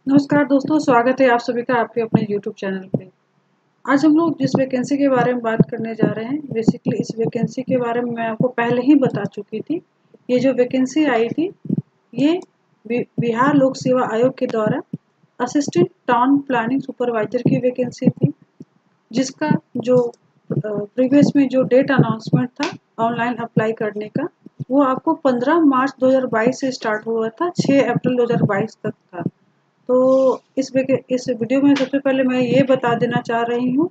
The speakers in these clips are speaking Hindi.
नमस्कार दोस्तों, स्वागत है आप सभी का आपके अपने YouTube चैनल पे। आज हम लोग जिस वैकेंसी के बारे में बात करने जा रहे हैं, बेसिकली इस वैकेंसी के बारे में मैं आपको पहले ही बता चुकी थी। ये जो वैकेंसी आई थी, ये बिहार लोक सेवा आयोग के द्वारा असिस्टेंट टाउन प्लानिंग सुपरवाइजर की वैकेंसी थी, जिसका जो प्रीवियस में जो डेट अनाउंसमेंट था ऑनलाइन अप्लाई करने का, वो आपको 15 मार्च 2022 से स्टार्ट हुआ था, 6 अप्रैल 2022 तक था। तो इस वीडियो में सबसे पहले मैं ये बता देना चाह रही हूँ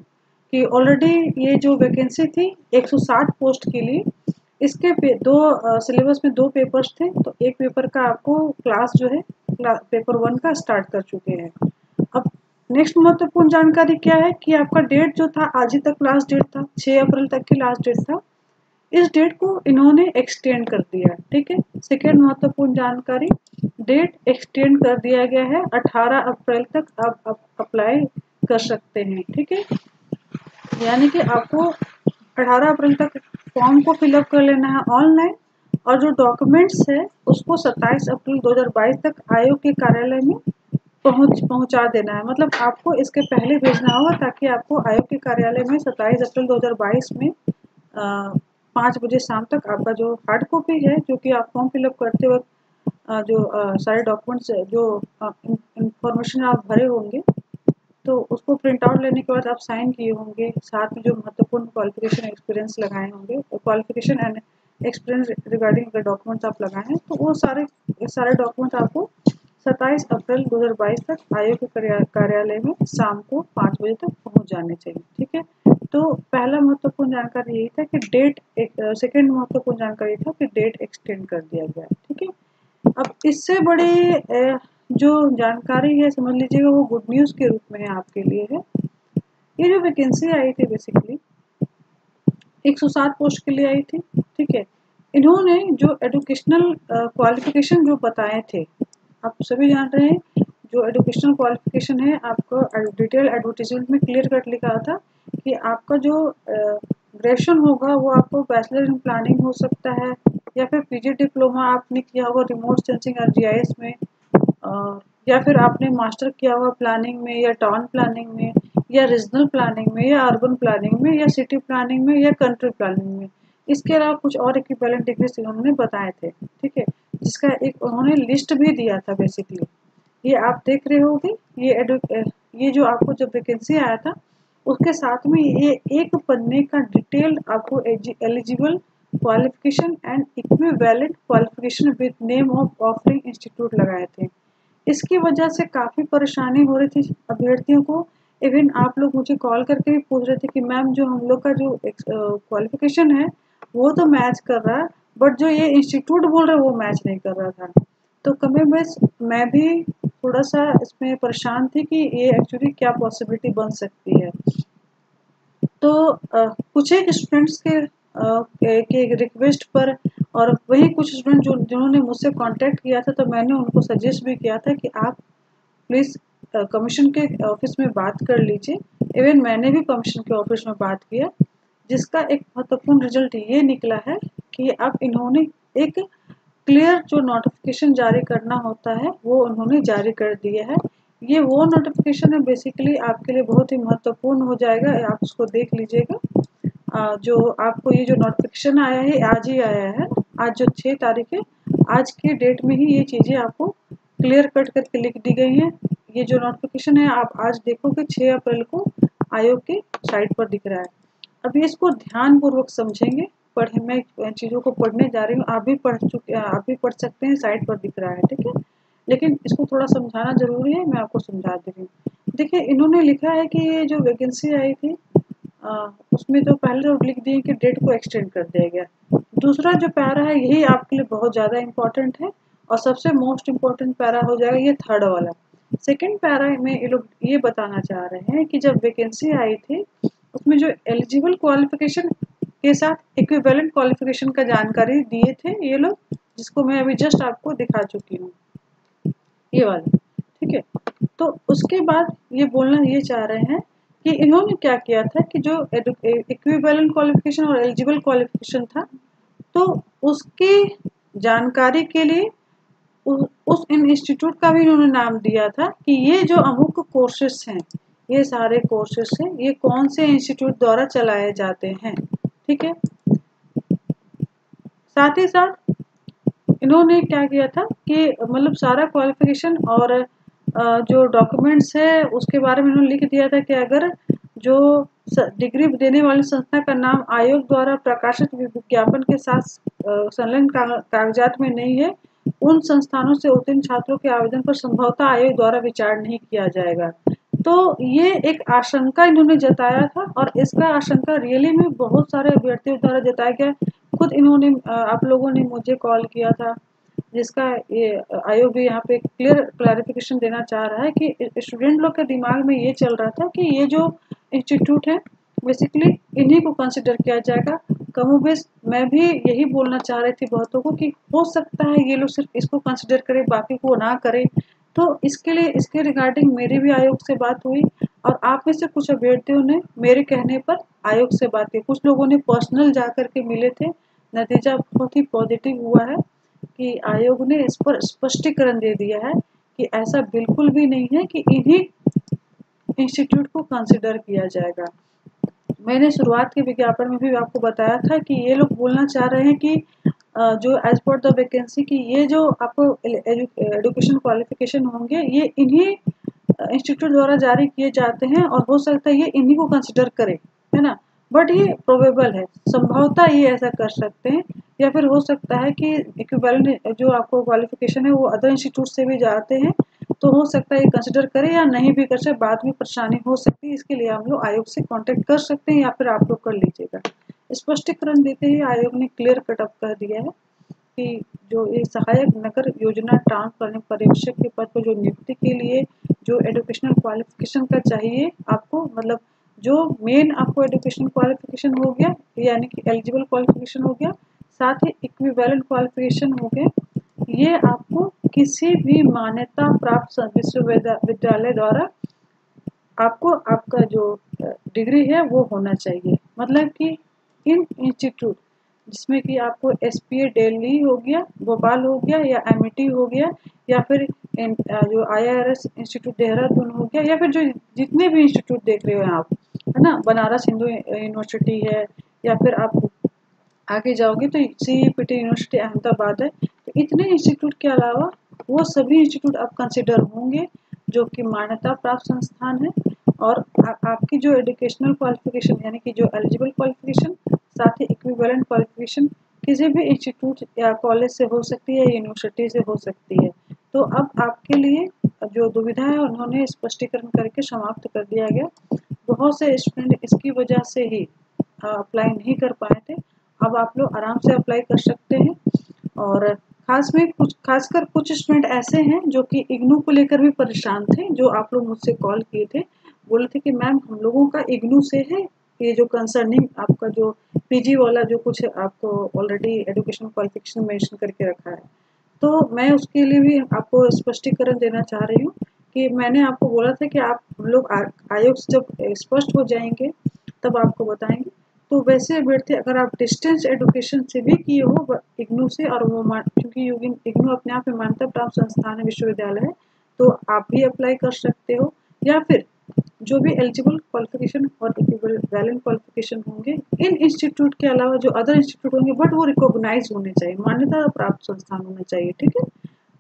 कि ऑलरेडी ये जो वैकेंसी थी 160 पोस्ट के लिए, इसके दो सिलेबस में 2 पेपर्स थे। तो एक पेपर का आपको क्लास जो है पेपर 1 का स्टार्ट कर चुके हैं। अब नेक्स्ट महत्वपूर्ण जानकारी क्या है कि आपका डेट जो था, आज ही तक लास्ट डेट था, 6 अप्रैल तक की लास्ट डेट था। इस डेट को इन्होंने एक्सटेंड कर दिया, ठीक है। सेकेंड महत्वपूर्ण जानकारी, डेट एक्सटेंड कर दिया गया है, 18 अप्रैल तक आप अप्लाई कर सकते हैं, ठीक है। यानी कि आपको 18 अप्रैल तक फॉर्म को फिलअप कर लेना है ऑनलाइन, और जो डॉक्यूमेंट्स है उसको 27 अप्रैल 2022 तक आयोग के कार्यालय में पहुंचा देना है। मतलब आपको इसके पहले भेजना होगा, ताकि आपको आयोग के कार्यालय में 27 अप्रैल 2022 में 5 बजे शाम तक आपका जो हार्ड कॉपी है, जो कि आप फॉर्म फिलअप करते वक्त जो सारे डॉक्यूमेंट्स जो इंफॉर्मेशन आप भरे होंगे, तो उसको प्रिंट आउट लेने के बाद आप साइन किए होंगे, साथ में जो महत्वपूर्ण क्वालिफिकेशन एक्सपीरियंस लगाए होंगे, qualification and experience regarding the documents आप लगाए हैं, तो वो सारे डॉक्यूमेंट्स आपको 27 अप्रैल 2022 तक आयोग के कार्यालय में शाम को 5 बजे तक पहुंच जाने चाहिए, ठीक है। तो पहला महत्वपूर्ण जानकारी यही था कि सेकेंड महत्वपूर्ण जानकारी था कि डेट एक्सटेंड कर दिया गया, ठीक है। अब इससे बड़ी जो जानकारी है, समझ लीजिएगा, वो गुड न्यूज़ के रूप में है आपके लिए है। ये जो वैकेंसी आई थी बेसिकली 107 पोस्ट के लिए आई थी, ठीक है। इन्होंने जो एजुकेशनल क्वालिफिकेशन जो बताए थे, आप सभी जान रहे हैं, जो एजुकेशनल क्वालिफिकेशन है आपको डिटेल एडवर्टीजमेंट में क्लियर कट लिखा था कि आपका जो ग्रेजुएशन होगा वो आपको बैचलर इन प्लानिंग हो सकता है, या फिर पीजी डिप्लोमा आपने किया होगा रिमोट सेंसिंग और जीआईएस में, या फिर आपने मास्टर किया हुआ प्लानिंग में, या टाउन प्लानिंग में, या रीजनल प्लानिंग में, या अर्बन प्लानिंग में, या सिटी प्लानिंग में, या कंट्री प्लानिंग में। इसके अलावा कुछ और इक्विवेलेंट डिग्रीज उन्होंने बताए थे, ठीक है, जिसका एक उन्होंने लिस्ट भी दिया था बेसिकली। ये आप देख रहे होगे, ये जो आपको जब वैकेंसी आया था उसके साथ में ये एक पन्ने का डिटेल्ड आपको eligible qualification and equivalent qualification with name of offering institute लगाए थे। इसकी वजह से काफ़ी परेशानी हो रही थी अभ्यर्थियों को। इवन आप लोग मुझे कॉल करके भी पूछ रहे थे कि मैम, जो हम लोग का जो क्वालिफिकेशन है वो तो मैच कर रहा है, बट जो ये इंस्टीट्यूट बोल रहा है वो मैच नहीं कर रहा था। तो कभी बस मैं भी थोड़ा सा इसमें परेशान थी कि ये एक्चुअली क्या पॉसिबिलिटी बन सकती है। तो कुछ एक स्टूडेंट्स के रिक्वेस्ट पर, और वही कुछ स्टूडेंट जिन्होंने मुझसे कांटेक्ट किया था, तो मैंने उनको सजेस्ट भी किया था कि आप प्लीज़ कमीशन के ऑफिस में बात कर लीजिए। इवन मैंने भी कमीशन के ऑफिस में बात किया, जिसका एक महत्वपूर्ण रिजल्ट ये निकला है कि अब इन्होंने एक क्लियर जो नोटिफिकेशन जारी करना होता है वो उन्होंने जारी कर दिया है। ये वो नोटिफिकेशन है बेसिकली आपके लिए बहुत ही महत्वपूर्ण हो जाएगा, आप उसको देख लीजिएगा। जो आपको ये जो नोटिफिकेशन आया है आज ही आया है, आज जो 6 तारीख है, आज की डेट में ही ये चीज़ें आपको क्लियर कट करके लिख दी गई हैं। ये जो नोटिफिकेशन है आप आज देखोगे 6 अप्रैल को आयोग के साइट पर दिख रहा है। अभी इसको ध्यानपूर्वक समझेंगे, पढ़े, मैं चीज़ों को पढ़ने जा रही हूँ, आप भी पढ़ सकते हैं, साइट पर दिख रहा है, ठीक है। लेकिन इसको थोड़ा समझाना ज़रूरी है, मैं आपको समझा दे रही हूँ। देखिए, इन्होंने लिखा है कि ये जो वैकेंसी आई थी उसमें तो पहले तो लिख दिए कि डेट को एक्सटेंड कर दिया गया। दूसरा जो पैरा है यही आपके लिए बहुत ज़्यादा इंपॉर्टेंट है, और सबसे मोस्ट इम्पॉर्टेंट पैरा हो जाएगा ये थर्ड वाला। सेकेंड पैरा में ये लोग ये बताना चाह रहे हैं कि जब वैकेंसी आई थी उसमें जो एलिजिबल क्वालिफिकेशन के साथ इक्विवेलेंट क्वालिफिकेशन का जानकारी दिए थे ये लोग, जिसको मैं अभी जस्ट आपको दिखा चुकी हूँ, ये वाला, ठीक है। तो उसके बाद ये बोलना ये चाह रहे हैं कि इन्होंने क्या किया था कि जो इक्विवेलेंट क्वालिफिकेशन और एलिजिबल क्वालिफिकेशन था, तो उसकी जानकारी के लिए उस इन इंस्टीट्यूट का भी इन्होंने नाम दिया था कि ये जो अमुक कोर्सेस हैं, ये सारे कोर्सेस हैं, ये कौन से इंस्टीट्यूट द्वारा चलाए जाते हैं। ठीक है, साथ ही साथ इन्होंने क्या किया था कि मतलब सारा क्वालिफिकेशन और जो डॉक्यूमेंट्स है उसके बारे में इन्होंने लिख दिया था कि अगर जो डिग्री देने वाली संस्था का नाम आयोग द्वारा प्रकाशित विज्ञापन के साथ संलग्न कागजात में नहीं है, उन संस्थानों से उत्तीर्ण छात्रों के आवेदन पर संभवतः आयोग द्वारा विचार नहीं किया जाएगा। तो ये एक आशंका इन्होंने जताया था और इसका आशंका रियली में बहुत सारे अभ्यर्थियों द्वारा जताया गया। खुद इन्होंने आप लोगों ने मुझे कॉल किया था, जिसका ये आयोग भी यहाँ पे क्लैरिफिकेशन देना चाह रहा है कि स्टूडेंट लोग के दिमाग में ये चल रहा था कि ये जो इंस्टीट्यूट है बेसिकली इन्हीं को कंसिडर किया जाएगा। कमोबेश मैं भी यही बोलना चाह रही थी बहुतों को कि हो सकता है ये लोग सिर्फ इसको कंसिडर करें, बाकी को ना करें। तो इसके लिए इसके रिगार्डिंग मेरी भी आयोग से बात हुई और आप में से कुछ अभ्यर्थियों ने मेरे कहने पर आयोग से बात की। कुछ लोगों ने पर्सनल जा करके मिले थे, नतीजा बहुत ही पॉजिटिव हुआ है कि आयोग ने इस पर स्पष्टीकरण दे दिया है कि ऐसा बिल्कुल भी नहीं है कि इन्हीं इंस्टीट्यूट को कंसिडर किया जाएगा। मैंने शुरुआत के विज्ञापन में भी आपको बताया था कि ये लोग बोलना चाह रहे हैं कि जो एज पर द वैकेंसी की ये जो आपको एजुकेशन क्वालिफिकेशन होंगे ये इन्हीं इंस्टीट्यूट द्वारा जारी किए जाते हैं और हो सकता है ये इन्हीं को कंसिडर करे, है ना। बट ये प्रोबेबल है, संभवतः ये ऐसा कर सकते हैं, या फिर हो सकता है कि इक्विवेलेंट जो आपको क्वालिफिकेशन है वो अदर इंस्टीट्यूट से भी जाते हैं, तो हो सकता है ये कंसिडर करें या नहीं भी कर सकते, बाद में परेशानी हो सकती है। इसके लिए हम लोग आयोग से कांटेक्ट कर सकते हैं या फिर आप लोग कर लीजिएगा। स्पष्टीकरण देते ही आयोग ने क्लियर कट अप कर दिया है कि जो ये सहायक नगर योजना ट्रांस पर्यवेक्षक के पद पर जो नियुक्ति के लिए जो एजुकेशनल क्वालिफिकेशन का चाहिए आपको, मतलब जो मेन आपको एजुकेशन क्वालिफिकेशन हो गया यानी कि एलिजिबल क्वालिफिकेशन हो गया, साथ ही इक्विवेलेंट क्वालिफिकेशन हो गए, ये आपको किसी भी मान्यता प्राप्त विश्वविद्यालय द्वारा आपको आपका जो डिग्री है वो होना चाहिए। मतलब कि इन इंस्टीट्यूट जिसमें कि आपको एसपीए दिल्ली हो गया, भोपाल हो गया, या एमईटी हो गया, या फिर जो आईआरएस इंस्टीट्यूट देहरादून हो गया, या फिर जो जितने भी इंस्टीट्यूट देख रहे हो आप, है ना, बनारस हिंदू यूनिवर्सिटी है, या फिर आप आगे जाओगे तो सीईपीटी यूनिवर्सिटी अहमदाबाद है। तो इतने इंस्टीट्यूट के अलावा वो सभी इंस्टीट्यूट आप कंसिडर होंगे जो कि मान्यता प्राप्त संस्थान है, और आपकी जो एजुकेशनल क्वालिफिकेशन यानी कि जो एलिजिबल क्वालिफिकेशन साथ ही इक्विवेलेंट क्वालिफिकेशन किसी भी इंस्टीट्यूट या कॉलेज से हो सकती है, यूनिवर्सिटी से हो सकती है। तो अब आपके लिए जो दुविधा है उन्होंने स्पष्टीकरण करके समाप्त कर दिया गया। बहुत से स्टूडेंट इसकी वजह से ही अप्लाई नहीं कर पाए थे, अब आप लोग आराम से अप्लाई कर सकते हैं। और खासकर कुछ स्टूडेंट ऐसे हैं जो कि इग्नू को लेकर भी परेशान थे, जो आप लोग मुझसे कॉल किए थे, बोले थे कि मैम हम लोगों का इग्नू से है, ये जो कंसर्निंग आपका जो पीजी वाला जो कुछ आपको ऑलरेडी एजुकेशन क्वालिफिकेशन मेंशन करके रखा है। तो मैं उसके लिए भी आपको स्पष्टीकरण देना चाह रही हूँ कि मैंने आपको बोला था कि आप हम लोग आयोग से जब स्पष्ट हो जाएंगे तब आपको बताएंगे। तो वैसे अभ्यर्थी अगर आप डिस्टेंस एजुकेशन से भी किए हो इग्नू से, और वो क्योंकि इग्नू अपने आप में मान्यता प्राप्त संस्थान है, विश्वविद्यालय है, तो आप भी अप्लाई कर सकते हो। या फिर जो भी एलिजिबल क्वालिफिकेशन और इक्विवेलेंट क्वालिफिकेशन होंगे इन इंस्टीट्यूट के अलावा जो अदर इंस्टीट्यूट होंगे, बट वो रिकॉग्नाइज होने चाहिए, मान्यता प्राप्त संस्थान होना चाहिए। ठीक है,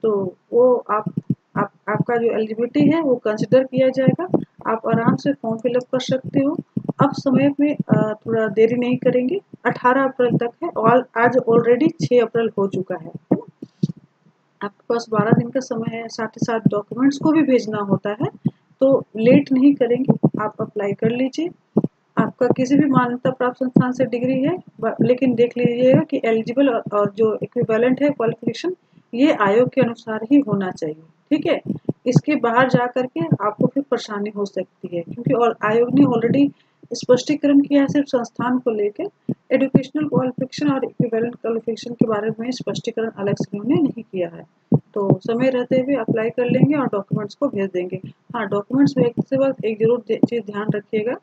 तो वो आपका जो एलिजिबिलिटी है वो कंसिडर किया जाएगा। आप आराम से फॉर्म फिलअप कर सकते हो। अब समय में थोड़ा देरी नहीं करेंगे, 18 अप्रैल तक है और आज ऑलरेडी 6 अप्रैल हो चुका है ना। आपके पास 12 दिन का समय है, साथ ही साथ डॉक्यूमेंट्स को भी भेजना होता है, तो लेट नहीं करेंगे, आप अप्लाई कर लीजिए। आपका किसी भी मान्यता प्राप्त संस्थान से डिग्री है, लेकिन देख लीजिएगा कि एलिजिबल और जो इक्विवेलेंट है क्वालिफिकेशन ये आयोग के अनुसार ही होना चाहिए। ठीक है, इसके बाहर जा करके आपको फिर परेशानी हो सकती है, क्योंकि और आयोग ने ऑलरेडी स्पष्टीकरण किया है सिर्फ संस्थान को लेकर, एजुकेशनल क्वालिफिकेशन और इक्विवेलेंट क्वालिफिकेशन के बारे में स्पष्टीकरण अलग से उन्होंने नहीं किया है। तो समय रहते हुए अप्लाई कर लेंगे और डॉक्यूमेंट्स को भेज देंगे। हाँ, डॉक्यूमेंट्स भेजते वक्त एक जरूर चीज़ ध्यान रखिएगा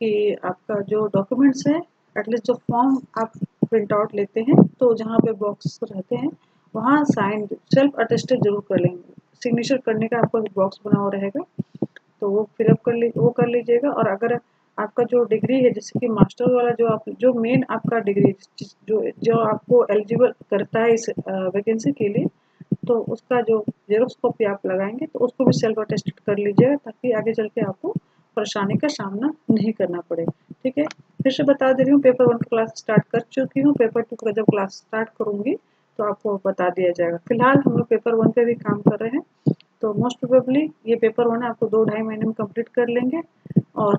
कि आपका जो डॉक्यूमेंट्स है एटलीस्ट जो फॉर्म आप प्रिंट आउट लेते हैं तो जहाँ पे बॉक्स रहते हैं वहाँ साइन सेल्फ अटेस्टेड जरूर कर लेंगे। सिग्नेचर करने का आपको एक बॉक्स बना हुआ रहेगा, तो वो फिलअप कर लीजिएगा। और अगर आपका जो डिग्री है, जैसे कि मास्टर वाला जो मेन आपका डिग्री जो आपको एलिजिबल करता है इस वैकेंसी के लिए, तो उसका जो जेरोक्स कॉपी आप लगाएंगे तो उसको भी सेल्फ अटेस्टेड कर लीजिएगा, ताकि आगे चल के आपको परेशानी का सामना नहीं करना पड़े। ठीक है, फिर से बता दे रही हूँ, पेपर 1 का क्लास स्टार्ट कर चुकी हूँ। पेपर 2 का जब क्लास स्टार्ट करूँगी तो आपको बता दिया जाएगा। फिलहाल हम लोग पेपर 1 पे भी काम कर रहे हैं, तो मोस्ट प्रोबेबली ये पेपर 1 आपको 2-2.5 महीने में कंप्लीट कर लेंगे, और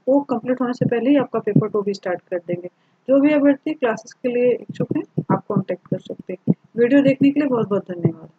वो कंप्लीट होने से पहले ही आपका पेपर 2 भी स्टार्ट कर देंगे। जो भी अभ्यर्थी क्लासेस के लिए इच्छुक हैं, आप कॉन्टेक्ट कर सकते हैं। वीडियो देखने के लिए बहुत बहुत धन्यवाद।